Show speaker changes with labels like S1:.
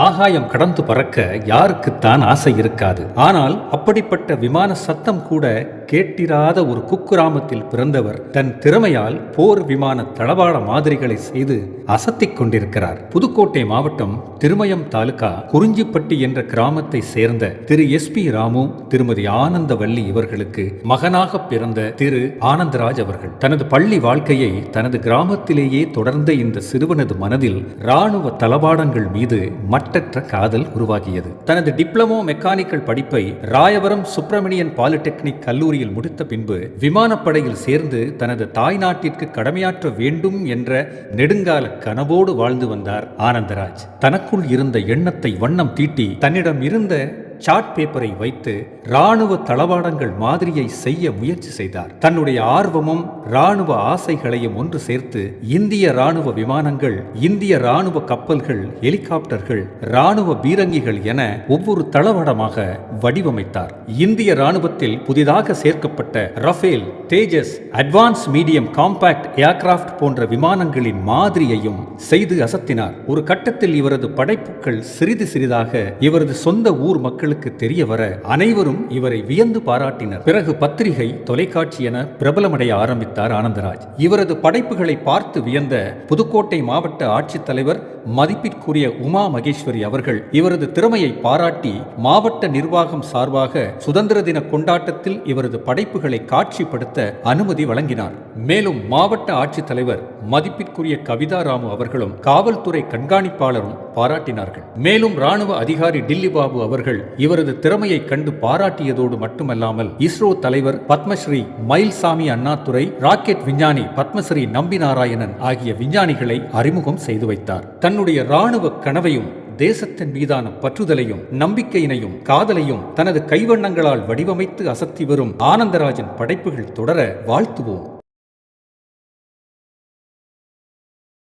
S1: ஆகாயம் கடந்து பறக்க யாருக்குத்தான் ஆசை இருக்காது. ஆனால் அப்படிப்பட்ட விமான சத்தம் கூட கேட்டிராத ஒரு குக்கிராமத்தில் பிறந்தவர் தன் திறமையால் போர் விமான தளவாட மாதிரிகளை செய்து அசத்திக் கொண்டிருக்கிறார். புதுக்கோட்டை மாவட்டம் திருமயம் தாலுகா குறிஞ்சிப்பட்டி என்ற கிராமத்தை சேர்ந்த திரு SP ராமு, திருமதி ஆனந்தவல்லி இவர்களுக்கு மகனாக பிறந்த திரு ஆனந்தராஜ் அவர்கள் தனது பள்ளி வாழ்க்கையை தனது கிராமத்திலேயே தொடர்ந்த இந்த சிறுவனது மனதில் இராணுவ தளவாடங்கள் மீது மட்டற்ற காதல் உருவாகியது. தனது டிப்ளமோ மெக்கானிக்கல் படிப்பை ராயவரம் சுப்பிரமணியன் பாலிடெக்னிக் கல்லூரியில் முடித்த பின்பு விமானப்படையில் சேர்ந்து தனது தாய் நாட்டிற்கு கடமையாற்ற வேண்டும் என்ற நெடுங்கால கனவோடு வாழ்ந்து வந்தார் ஆனந்தராஜ். தனக்குள் இருந்த எண்ணத்தை வண்ணம் தீட்டி தன்னிடம் இருந்த சார்ட் பேப்பரை வைத்து இராணுவ தளவாடங்கள் மாதிரியை செய்ய முயற்சி செய்தார். தன்னுடைய ஆர்வமும் இராணுவ ஆசைகளையும் ஒன்று சேர்த்து இந்திய இராணுவ விமானங்கள், இந்திய இராணுவ கப்பல்கள், ஹெலிகாப்டர்கள், இராணுவ பீரங்கிகள் என ஒவ்வொரு தளவாடமாக வடிவமைத்தார். இந்திய இராணுவத்தில் புதிதாக சேர்க்கப்பட்ட ரஃபேல், தேஜஸ், அட்வான்ஸ் மீடியம் காம்பாக்ட் ஏர்கிராப்ட் போன்ற விமானங்களின் மாதிரியையும் செய்து அசத்தினார். ஒரு கட்டத்தில் இவரது படைப்புகள் சிறிது சிறிதாக இவரது சொந்த ஊர் மக்களுக்கு தெரிய வர அனைவரும் இவரை வியந்து பாராட்டினர். பிறகு பத்திரிகை, தொலைக்காட்சி என பிரபலமடைய ஆரம்பித்தார் ஆனந்தராஜ். இவரது படைப்புகளை பார்த்து வியந்த புதுக்கோட்டை மாவட்ட ஆட்சித்தலைவர் மதிப்பிற்குரிய உமா மகேஸ்வரி அவர்கள் இவரது திறமையை பாராட்டி மாவட்ட நிர்வாகம் சார்பாக சுதந்திர தின கொண்டாட்டத்தில் இவரது படைப்புகளை காட்சிப்படுத்த அனுமதி வழங்கினார். மேலும் மாவட்ட ஆட்சித்தலைவர் மதிப்பிற்குரிய கவிதா ராமு அவர்களும் காவல்துறை கண்காணிப்பாளரும் பாராட்டினார்கள். மேலும் ராணுவ அதிகாரி டில்லி பாபு அவர்கள் இவரது திறமையை கண்டு பாராட்டியதோடு மட்டுமல்லாமல் இஸ்ரோ தலைவர் பத்மஸ்ரீ மயில்சாமி அண்ணாதுரை, ராக்கெட் விஞ்ஞானி பத்மஸ்ரீ நம்பி நாராயணன் ஆகிய விஞ்ஞானிகளை அறிமுகம் செய்து வைத்தார். தன்னுடைய இராணுவ கனவையும் தேசத்தின் மீதான பற்றுதலையும் நம்பிக்கையினையும் காதலையும் தனது கைவண்ணங்களால் வடிவமைத்து அசத்தி வரும் ஆனந்தராஜன் படைப்புகள் தொடர வாழ்த்துவோம்.